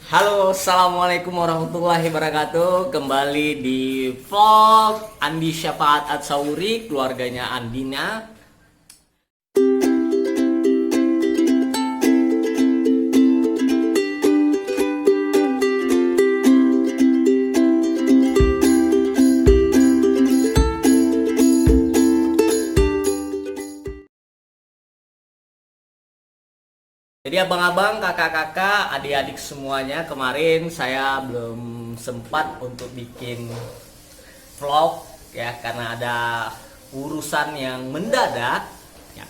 Halo, assalamualaikum warahmatullahi wabarakatuh. Kembali di vlog Andi Syafaat Atsauri, keluarganya Andina. Jadi abang-abang, kakak-kakak, adik-adik semuanya, kemarin saya belum sempat untuk bikin vlog ya karena ada urusan yang mendadak ya,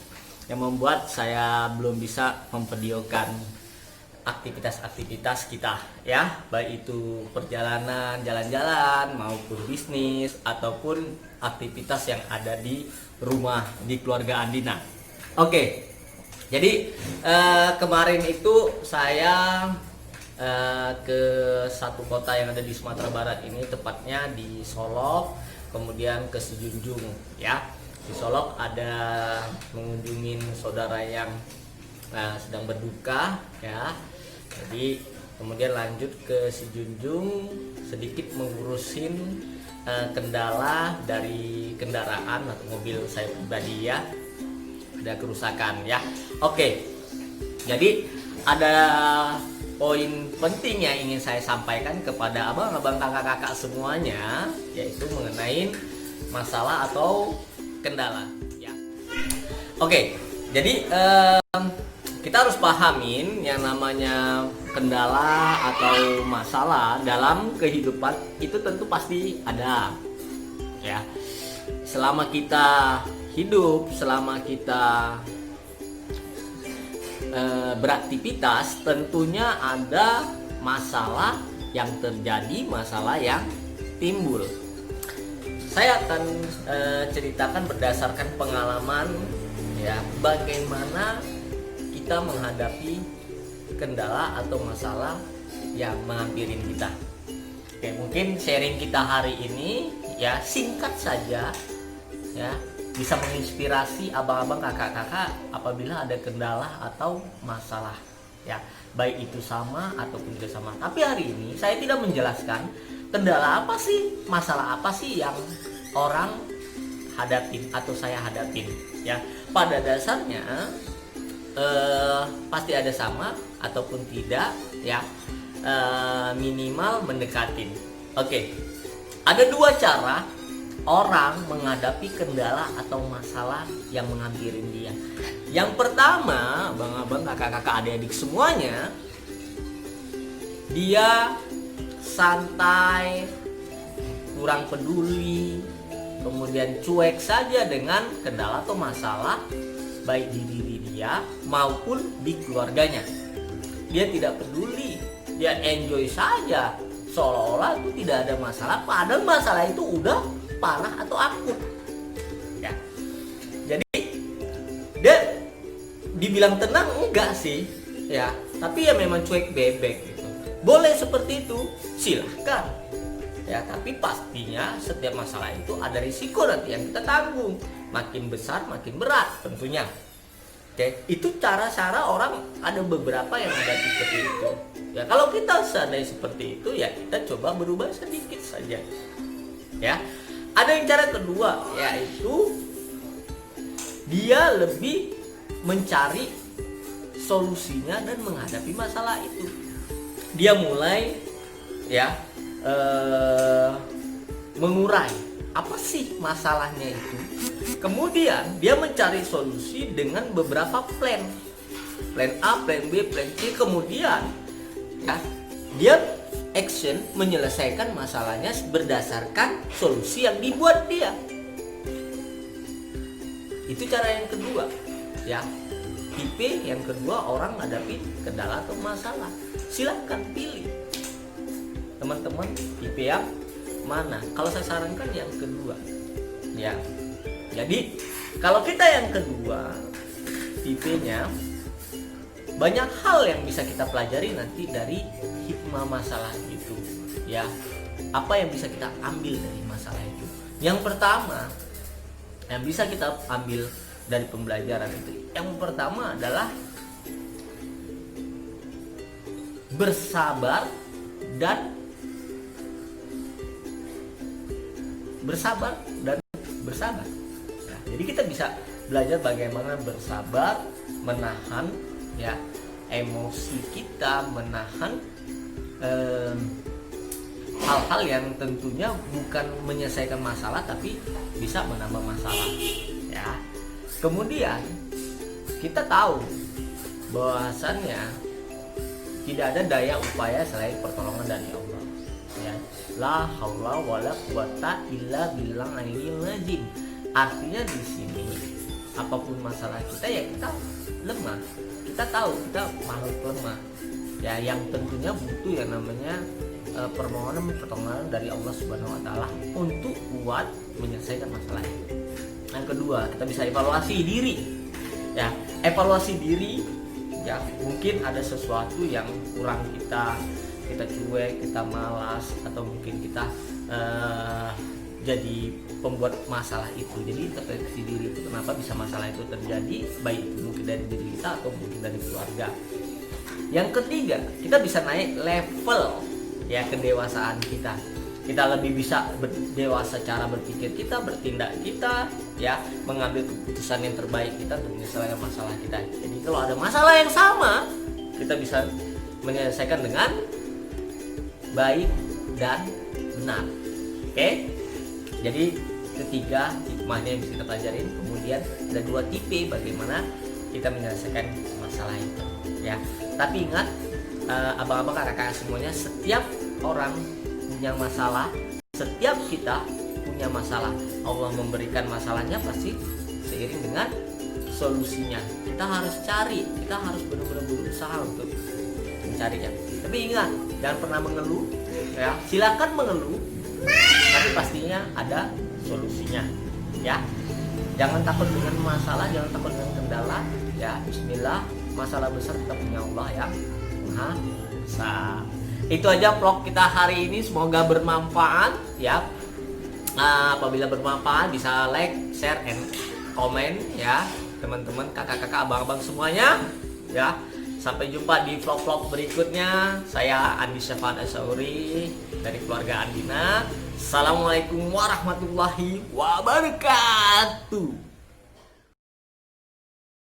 yang membuat saya belum bisa memvideokan aktivitas-aktivitas kita ya, baik itu perjalanan, jalan-jalan maupun bisnis ataupun aktivitas yang ada di rumah di keluarga Andina. Oke. Jadi kemarin itu saya ke satu kota yang ada di Sumatera Barat ini, tepatnya di Solok, kemudian ke Sijunjung ya. Di Solok ada mengunjungin saudara yang sedang berduka ya. Jadi kemudian lanjut ke Sijunjung, sedikit mengurusin kendala dari kendaraan atau mobil saya pribadi ya. Ada kerusakan ya. Oke. Jadi ada poin penting yang ingin saya sampaikan kepada abang-abang kakak-kakak semuanya, yaitu mengenai masalah atau kendala ya. Oke. Jadi kita harus pahamin yang namanya kendala atau masalah dalam kehidupan itu tentu pasti ada ya. Selama kita hidup, selama kita beraktivitas, tentunya ada masalah yang terjadi, masalah yang timbul. Saya akan ceritakan berdasarkan pengalaman ya, bagaimana kita menghadapi kendala atau masalah yang menghampirin kita. Oke, mungkin sharing kita hari ini ya singkat saja ya, bisa menginspirasi abang-abang kakak-kakak apabila ada kendala atau masalah ya, baik itu sama ataupun tidak sama. Tapi hari ini saya tidak menjelaskan kendala apa sih, masalah apa sih yang orang hadapin atau saya hadapin ya. Pada dasarnya pasti ada sama ataupun tidak ya, minimal mendekatin. Oke, ada dua cara orang menghadapi kendala atau masalah yang menghampirin dia. Yang pertama, abang-abang, kakak-kakak, adik-adik semuanya, dia santai, kurang peduli, kemudian cuek saja dengan kendala atau masalah baik di diri dia maupun di keluarganya. Dia tidak peduli, dia enjoy saja, seolah-olah itu tidak ada masalah, padahal masalah itu udah parah atau akut ya. Jadi dia dibilang tenang enggak sih ya, tapi ya memang cuek bebek gitu. Boleh seperti itu, silahkan ya, tapi pastinya setiap masalah itu ada risiko nanti yang kita tanggung, makin besar makin berat tentunya. Oke, itu cara-cara orang, ada beberapa yang ada seperti itu ya. Kalau kita sadar seperti itu ya, kita coba berubah sedikit saja ya. Ada yang cara kedua, yaitu dia lebih mencari solusinya dan menghadapi masalah itu. Dia mulai ya mengurai apa sih masalahnya itu. Kemudian dia mencari solusi dengan beberapa plan A, plan B, plan C. Kemudian ya, dia action menyelesaikan masalahnya berdasarkan solusi yang dibuat dia. Itu cara yang kedua ya. Tipe yang kedua orang menghadapi kendala atau masalah. Silahkan pilih teman-teman, tipe yang mana. Kalau saya sarankan yang kedua ya. Jadi kalau kita yang kedua tipenya, banyak hal yang bisa kita pelajari nanti dari hikmah masalah itu ya. Apa yang bisa kita ambil dari masalah itu? Yang pertama yang bisa kita ambil dari pembelajaran itu, yang pertama adalah bersabar dan bersabar. Ya, jadi kita bisa belajar bagaimana bersabar, menahan ya emosi kita, menahan hal-hal yang tentunya bukan menyelesaikan masalah tapi bisa menambah masalah ya. Kemudian kita tahu bahwasannya tidak ada daya upaya selain pertolongan dari Allah ya. La haula wala quwata illa billahil azim. Artinya di sini apapun masalah kita ya kita lemah. Kita tahu kita makhluk lemah ya, yang tentunya butuh yang namanya permohonan pertolongan dari Allah Subhanahu wa taala untuk kuat menyelesaikan masalah itu. Yang kedua, kita bisa evaluasi diri. Ya, evaluasi diri ya, mungkin ada sesuatu yang kurang kita cuek, kita malas, atau mungkin kita jadi pembuat masalah itu. Jadi introspeksi diri itu kenapa bisa masalah itu terjadi, baik itu mungkin dari diri kita atau mungkin dari keluarga. Yang ketiga, kita bisa naik level ya kedewasaan kita. Kita lebih bisa dewasa cara berpikir kita, bertindak kita ya, mengambil keputusan yang terbaik kita untuk menyelesaikan masalah kita. Jadi kalau ada masalah yang sama, kita bisa menyelesaikan dengan baik dan benar. Oke? Jadi ketiga hikmahnya yang bisa kita pelajarin. Kemudian ada 2 tipe bagaimana kita menyelesaikan masalah itu ya. Tapi ingat abang-abang, kakak-kakak semuanya, setiap orang punya masalah, setiap kita punya masalah. Allah memberikan masalahnya pasti seiring dengan solusinya. Kita harus cari, kita harus benar-benar berusaha untuk mencarinya. Tapi ingat, jangan pernah mengeluh ya. Silakan mengeluh, tapi pastinya ada solusinya ya. Jangan takut dengan masalah, jangan takut dengan kendala ya. Bismillah, masalah besar kita punya Allah yang Maha Esa. Itu aja vlog kita hari ini, semoga bermanfaat ya. Apabila bermanfaat bisa like, share, and komen ya teman-teman, kakak-kakak, abang-abang semuanya ya. Sampai jumpa di vlog-vlog berikutnya. Saya Andi Syafan Asauri dari keluarga Andina. Assalamualaikum warahmatullahi wabarakatuh.